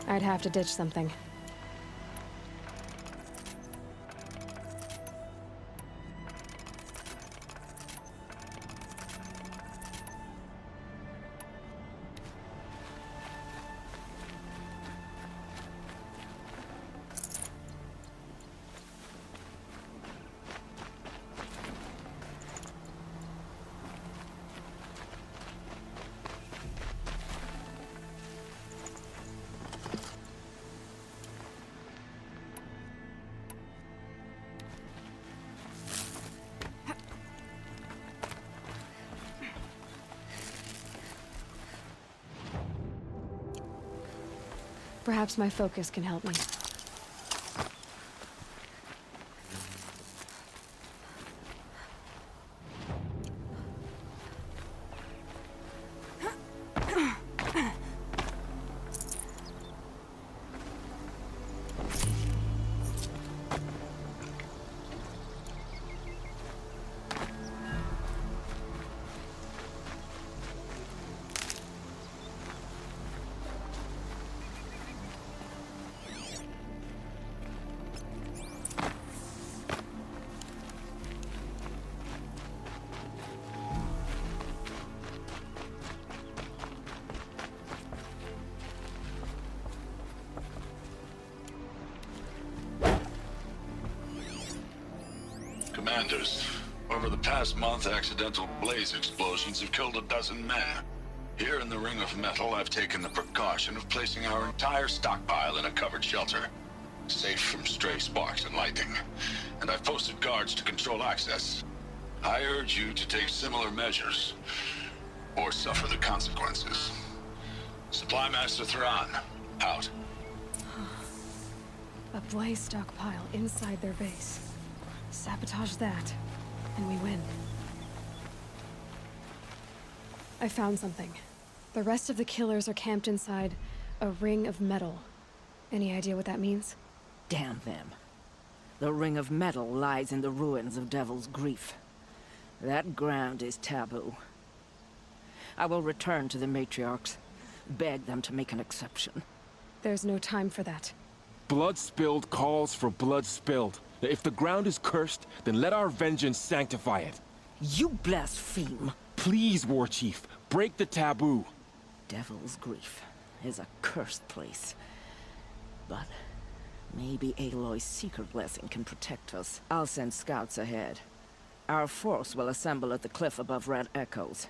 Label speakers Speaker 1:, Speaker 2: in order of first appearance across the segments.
Speaker 1: I'd have to ditch something. Perhaps my focus can help me.
Speaker 2: Commanders, over the past month, accidental blaze explosions have killed 12 men. Here in the Ring of Metal, I've taken the precaution of placing our entire stockpile in a covered shelter, safe from stray sparks and lightning. And I've posted guards to control access. I urge you to take similar measures, or suffer the consequences. Supply Master Thran, out.
Speaker 1: A blaze stockpile inside their base. Sabotage that, and we win. I found something. The rest of the killers are camped inside a ring of metal. Any idea what that means?
Speaker 3: Damn them. The Ring of Metal lies in the ruins of Devil's Grief. That ground is taboo. I will return to the matriarchs, beg them to make an exception.
Speaker 1: There's no time for that.
Speaker 4: Blood spilled calls for blood spilled. If the ground is cursed, then let our vengeance sanctify it.
Speaker 3: You blaspheme!
Speaker 4: Please, War Chief, break the taboo.
Speaker 3: Devil's Grief is a cursed place. But maybe Aloy's secret blessing can protect us. I'll send scouts ahead. Our force will assemble at the cliff above Red Echoes,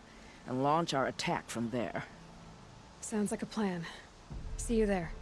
Speaker 3: and launch our attack from there.
Speaker 1: Sounds like a plan. See you there.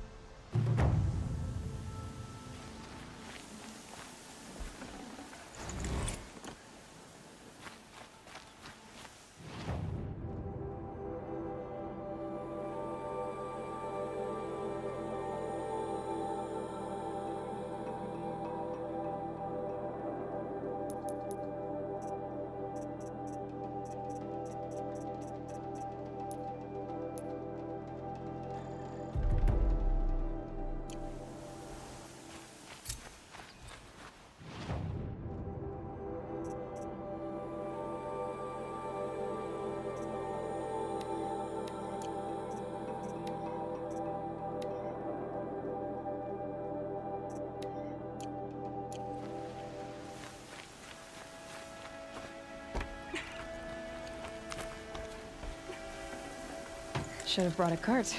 Speaker 1: Should have brought a cart.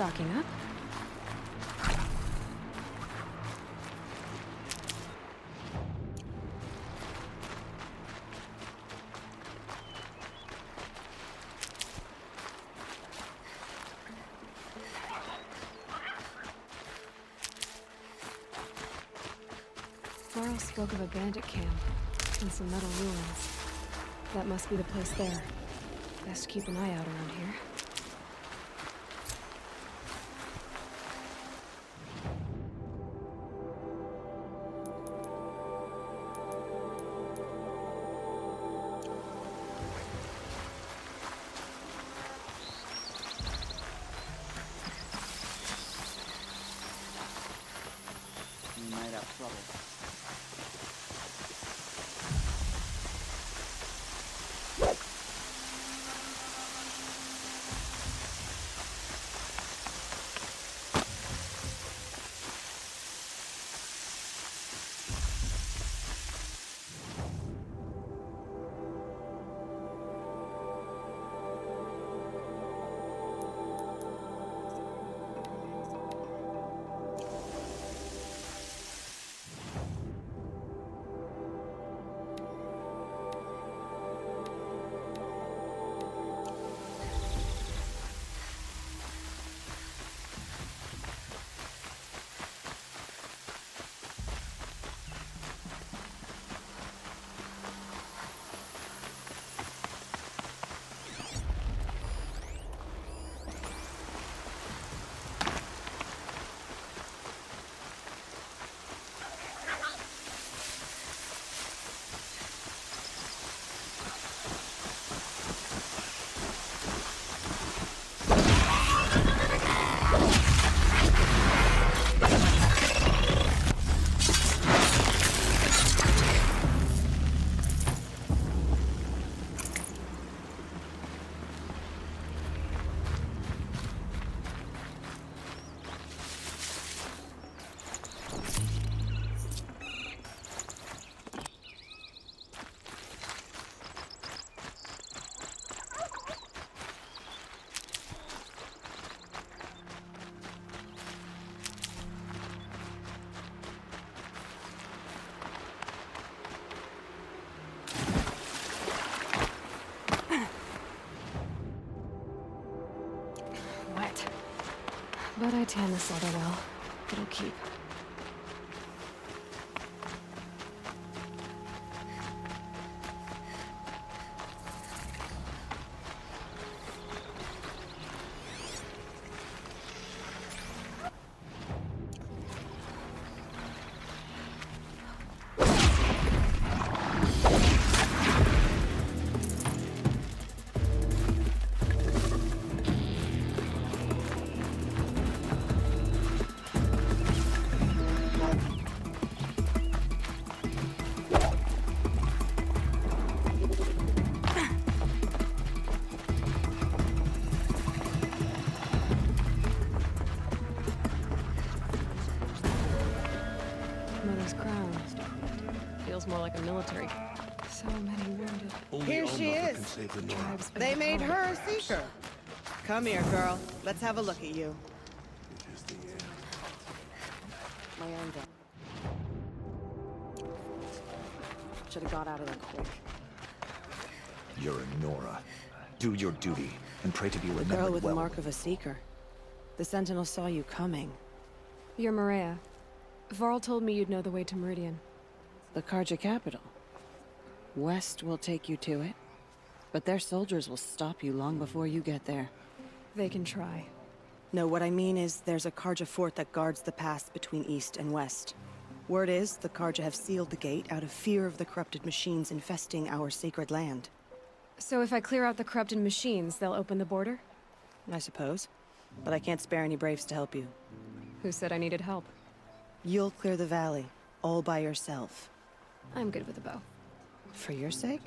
Speaker 1: Stocking up. Varl spoke of a bandit camp and some metal ruins. That must be the place there. Best keep an eye out around here.
Speaker 3: You might have trouble.
Speaker 1: But I tan this leather well. It'll keep. Mother's crown. Feels more like a military. So many wounded.
Speaker 5: Here she is.
Speaker 1: Tribes
Speaker 5: They made her a seeker. Come here, girl. Let's have a look at you.
Speaker 3: My own gun. Should have got out of there quick.
Speaker 6: You're a Nora. Do your duty, and pray to be remembered
Speaker 5: Girl with
Speaker 6: well.
Speaker 5: the mark of a seeker. The Sentinel saw you coming.
Speaker 1: You're Maria. Varl told me you'd know the way to Meridian.
Speaker 5: The Karja capital. West will take you to it, but their soldiers will stop you long before you get there.
Speaker 1: They can try.
Speaker 5: No, what I mean is there's a Karja fort that guards the pass between East and West. Word is, the Karja have sealed the gate out of fear of the corrupted machines infesting our sacred land.
Speaker 1: So if I clear out the corrupted machines, they'll open the border?
Speaker 5: I suppose. But I can't spare any braves to help you.
Speaker 1: Who said I needed help?
Speaker 5: You'll clear the valley, all by yourself.
Speaker 1: I'm good with a bow.
Speaker 5: For your sake?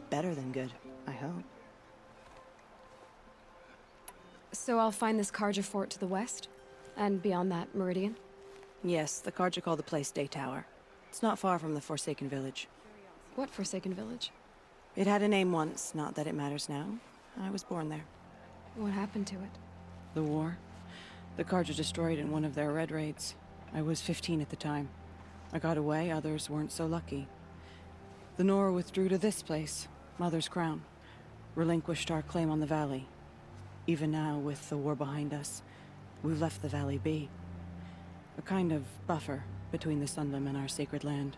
Speaker 5: Better than good, I hope.
Speaker 1: So I'll find this Karja fort to the west? And beyond that, Meridian?
Speaker 5: Yes, the Karja call the place Day Tower. It's not far from the Forsaken Village.
Speaker 1: What Forsaken Village?
Speaker 5: It had a name once, not that it matters now. I was born there.
Speaker 1: What happened to it?
Speaker 5: The war. The Carja destroyed in one of their red raids. I was 15 at the time. I got away, others weren't so lucky. The Nora withdrew to this place, Mother's Crown. Relinquished our claim on the valley. Even now, with the war behind us, we've left the valley be. A kind of buffer between the Sunlim and our sacred land.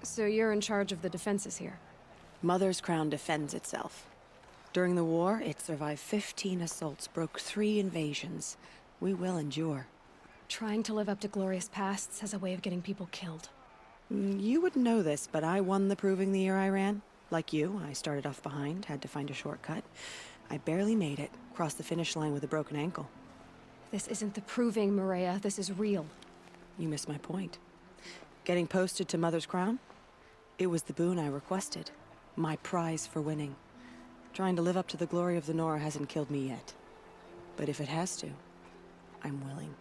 Speaker 1: So you're in charge of the defenses here?
Speaker 5: Mother's Crown defends itself. During the war, it survived 15 assaults, broke 3 invasions. We will endure.
Speaker 1: Trying to live up to glorious pasts has a way of getting people killed.
Speaker 5: You wouldn't know this, but I won the proving the year I ran. Like you, I started off behind, had to find a shortcut. I barely made it, crossed the finish line with a broken ankle.
Speaker 1: This isn't the proving, Maria. This is real.
Speaker 5: You missed my point. Getting posted to Mother's Crown? It was the boon I requested. My prize for winning. Trying to live up to the glory of the Nora hasn't killed me yet. But if it has to, I'm willing.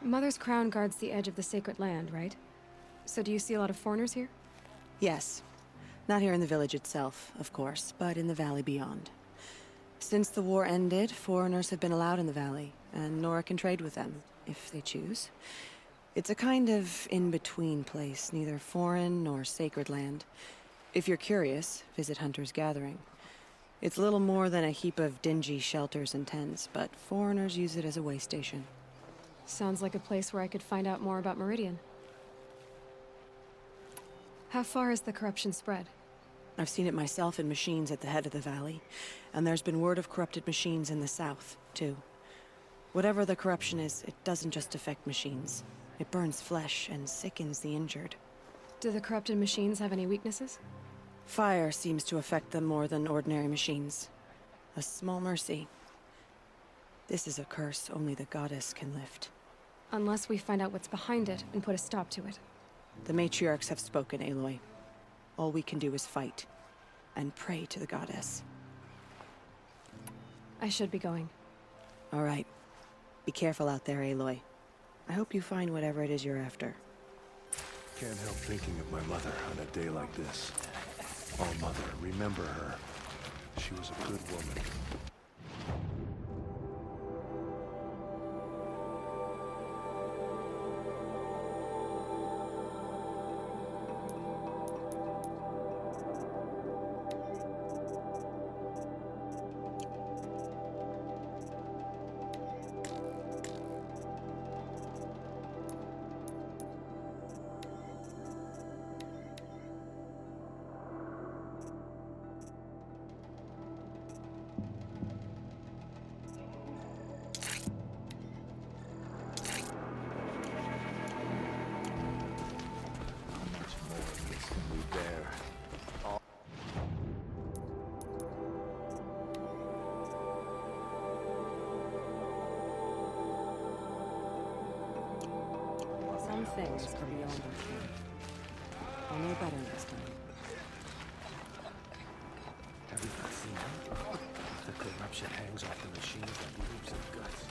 Speaker 1: Mother's Crown guards the edge of the sacred land, right? So do you see a lot of foreigners here?
Speaker 5: Yes. Not here in the village itself, of course, but in the valley beyond. Since the war ended, foreigners have been allowed in the valley, and Nora can trade with them, if they choose. It's a kind of in-between place, neither foreign nor sacred land. If you're curious, visit Hunter's Gathering. It's little more than a heap of dingy shelters and tents, but foreigners use it as a way station.
Speaker 1: Sounds like a place where I could find out more about Meridian. How far has the corruption spread?
Speaker 5: I've seen it myself in machines at the head of the valley, and there's been word of corrupted machines in the south, too. Whatever the corruption is, it doesn't just affect machines. It burns flesh and sickens the injured.
Speaker 1: Do the corrupted machines have any weaknesses?
Speaker 5: Fire seems to affect them more than ordinary machines. A small mercy. This is a curse only the goddess can lift.
Speaker 1: Unless we find out what's behind it and put a stop to it.
Speaker 5: The matriarchs have spoken, Aloy. All we can do is fight. And pray to the goddess.
Speaker 1: I should be going.
Speaker 5: All right. Be careful out there, Aloy. I hope you find whatever it is you're after.
Speaker 6: Can't help thinking of my mother on a day like this. Oh, Mother, remember her. She was a good woman.
Speaker 5: Some things are beyond our ken. I'll know better next time.
Speaker 6: Have you not seen him? The corruption hangs off the machines like loops of guts.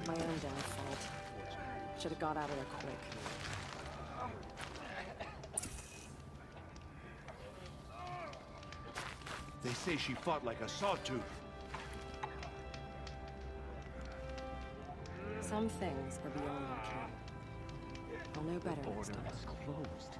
Speaker 5: My own downfall. Should have got out of there quick.
Speaker 7: They say she fought like a sawtooth.
Speaker 5: Some things are beyond our ken. I'll know better next time.
Speaker 6: Closed.